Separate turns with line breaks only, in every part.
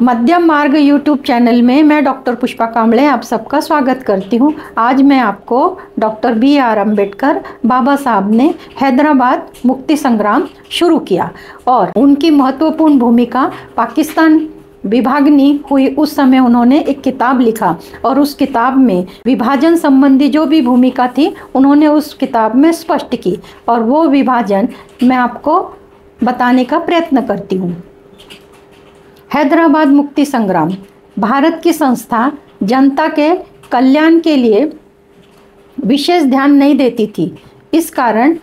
मध्यम मार्ग YouTube channel में मैं डॉक्टर पुष्पा कांबळे आप सबका स्वागत करती हूँ। आज मैं आपको डॉक्टर BR अम्बेडकर बाबा साहब ने हैदराबाद मुक्ति संग्राम शुरू किया और उनकी महत्वपूर्ण भूमिका पाकिस्तान विभागनी हुई उस समय उन्होंने एक किताब लिखा और उस किताब में विभाजन संबंधी जो भी भूमिका थी उन्होंने उस किताब में स्पष्ट की और वो विभाजन मैं आपको बताने का प्रयत्न करती हूँ। हैदराबाद मुक्ति संग्राम भारत की संस्था जनता के कल्याण के लिए विशेष ध्यान नहीं देती थी। इस कारण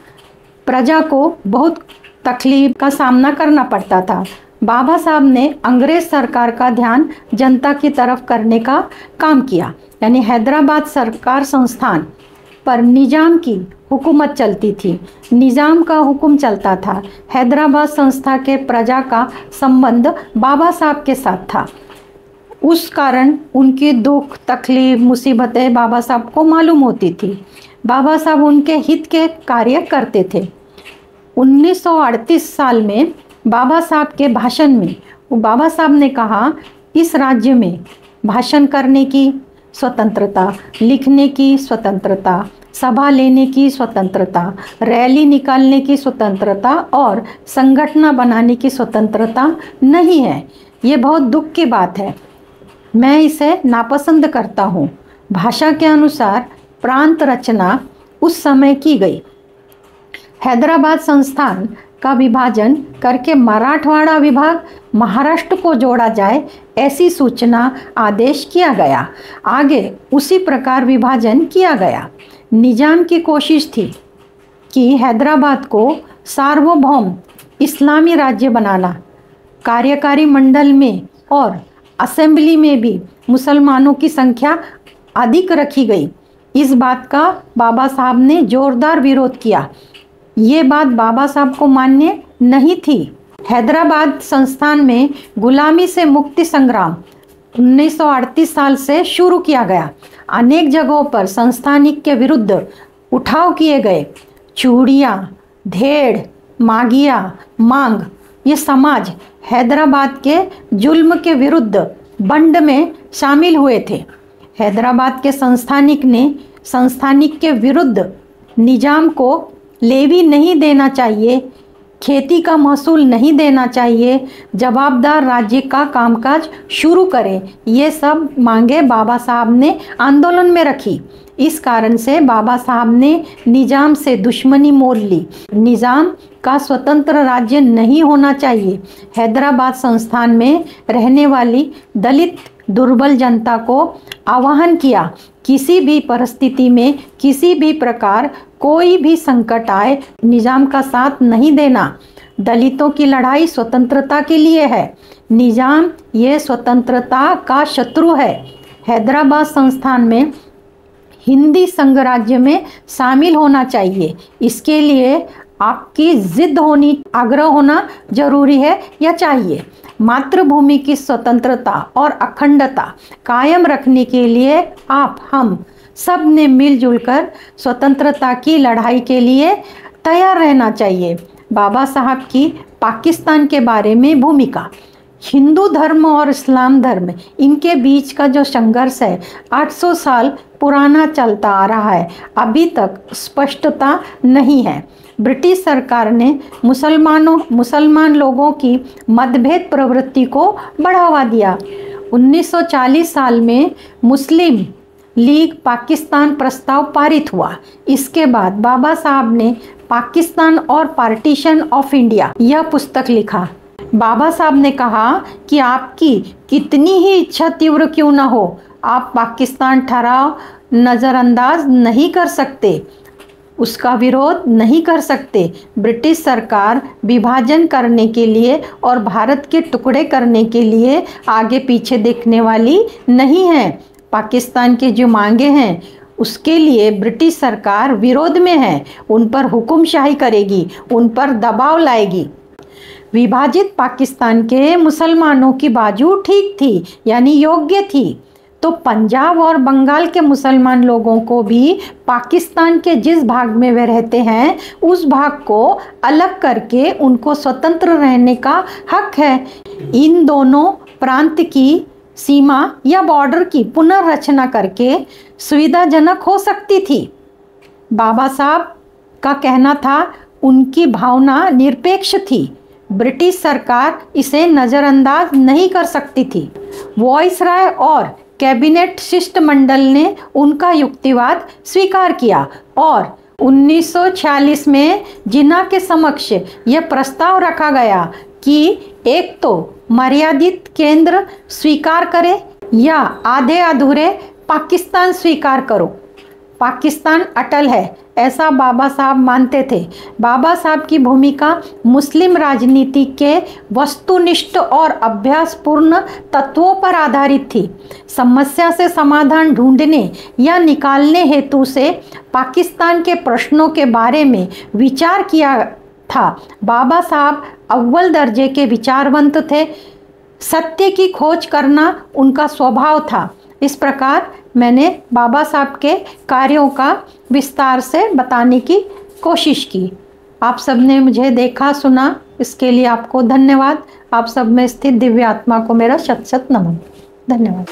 प्रजा को बहुत तकलीफ का सामना करना पड़ता था। बाबा साहब ने अंग्रेज सरकार का ध्यान जनता की तरफ करने का काम किया, यानी हैदराबाद सरकार संस्थान पर निजाम की हुकूमत चलती थी, निजाम का हुक्म चलता था। हैदराबाद संस्था के प्रजा का संबंध बाबा साहब के साथ था। उस कारण उनकी दुख तकलीफ मुसीबतें बाबा साहब को मालूम होती थी। बाबा साहब उनके हित के कार्य करते थे। 1938 साल में बाबा साहब के भाषण में बाबा साहब ने कहा, इस राज्य में भाषण करने की स्वतंत्रता, लिखने की स्वतंत्रता, सभा लेने की स्वतंत्रता, रैली निकालने की स्वतंत्रता और संगठन बनाने की स्वतंत्रता नहीं है। ये बहुत दुख की बात है। मैं इसे नापसंद करता हूँ। भाषा के अनुसार प्रांत रचना उस समय की गई। हैदराबाद संस्थान का विभाजन करके मराठवाड़ा विभाग महाराष्ट्र को जोड़ा जाए, ऐसी सूचना आदेश किया गया। आगे उसी प्रकार विभाजन किया गया। निजाम की कोशिश थी कि हैदराबाद को सार्वभौम इस्लामी राज्य बनाना। कार्यकारी मंडल में और असेंबली में भी मुसलमानों की संख्या अधिक रखी गई। इस बात का बाबा साहब ने जोरदार विरोध किया। ये बात बाबा साहब को मान्य नहीं थी। हैदराबाद संस्थान में गुलामी से मुक्ति संग्राम 1938 साल से शुरू किया गया। अनेक जगहों पर संस्थानिक के विरुद्ध उठाव किए गए। चूड़ियाँ, धेड़, मागिया, मांग, ये समाज हैदराबाद के जुल्म के विरुद्ध बंड में शामिल हुए थे। हैदराबाद के संस्थानिक के विरुद्ध निजाम को लेवी नहीं देना चाहिए, खेती का महसूल नहीं देना चाहिए, जवाबदार राज्य का कामकाज शुरू करें, ये सब मांगे बाबा साहब ने आंदोलन में रखी। इस कारण से बाबा साहब ने निजाम से दुश्मनी मोल ली। निजाम का स्वतंत्र राज्य नहीं होना चाहिए। हैदराबाद संस्थान में रहने वाली दलित दुर्बल जनता को आह्वान किया, किसी भी परिस्थिति में किसी भी प्रकार कोई भी संकट आए, निजाम का साथ नहीं देना। दलितों की लड़ाई स्वतंत्रता के लिए है। निजाम ये स्वतंत्रता का शत्रु है। हैदराबाद संस्थान में हिंदी संघराज्य में शामिल होना चाहिए। इसके लिए आपकी जिद होनी, आग्रह होना जरूरी है या चाहिए। मातृभूमि की स्वतंत्रता और अखंडता कायम रखने के लिए हम सब ने मिलजुल कर स्वतंत्रता की लड़ाई के लिए तैयार रहना चाहिए। बाबा साहब की पाकिस्तान के बारे में भूमिका। हिंदू धर्म और इस्लाम धर्म, इनके बीच का जो संघर्ष है 800 साल पुराना चलता आ रहा है। अभी तक स्पष्टता नहीं है। ब्रिटिश सरकार ने मुसलमान लोगों की मतभेद प्रवृत्ति को बढ़ावा दिया। 1940 साल में मुस्लिम लीग पाकिस्तान प्रस्ताव पारित हुआ। इसके बाद बाबा साहब ने पाकिस्तान और पार्टीशन ऑफ इंडिया यह पुस्तक लिखा। बाबा साहब ने कहा कि आपकी कितनी ही इच्छा तीव्र क्यों न हो, आप पाकिस्तान ठहराव नज़रअंदाज नहीं कर सकते, उसका विरोध नहीं कर सकते। ब्रिटिश सरकार विभाजन करने के लिए और भारत के टुकड़े करने के लिए आगे पीछे देखने वाली नहीं है। पाकिस्तान की जो मांगे हैं उसके लिए ब्रिटिश सरकार विरोध में है। उन पर हुक्मशाही करेगी, उन पर दबाव लाएगी। विभाजित पाकिस्तान के मुसलमानों की बाजू ठीक थी, यानी योग्य थी। तो पंजाब और बंगाल के मुसलमान लोगों को भी पाकिस्तान के जिस भाग में वे रहते हैं उस भाग को अलग करके उनको स्वतंत्र रहने का हक है। इन दोनों प्रांत की सीमा या बॉर्डर की पुनर्रचना करके सुविधाजनक हो सकती थी। बाबा साहब का कहना था उनकी भावना निरपेक्ष थी, ब्रिटिश सरकार इसे नज़रअंदाज नहीं कर सकती थी। वॉइसराय और कैबिनेट शिष्टमंडल ने उनका युक्तिवाद स्वीकार किया और 1946 में जिन्ना के समक्ष यह प्रस्ताव रखा गया कि एक तो मर्यादित केंद्र स्वीकार करे या आधे अधूरे पाकिस्तान स्वीकार करो। पाकिस्तान अटल है, ऐसा बाबा साहब मानते थे। बाबा साहब की भूमिका मुस्लिम राजनीति के वस्तुनिष्ठ और अभ्यासपूर्ण तत्वों पर आधारित थी। समस्या से समाधान ढूंढने या निकालने हेतु से पाकिस्तान के प्रश्नों के बारे में विचार किया था। बाबा साहब अव्वल दर्जे के विचारवंत थे, सत्य की खोज करना उनका स्वभाव था। इस प्रकार मैंने बाबा साहब के कार्यों का विस्तार से बताने की कोशिश की। आप सब ने मुझे देखा सुना, इसके लिए आपको धन्यवाद। आप सब में स्थित दिव्य आत्मा को मेरा शत शत नमन। धन्यवाद।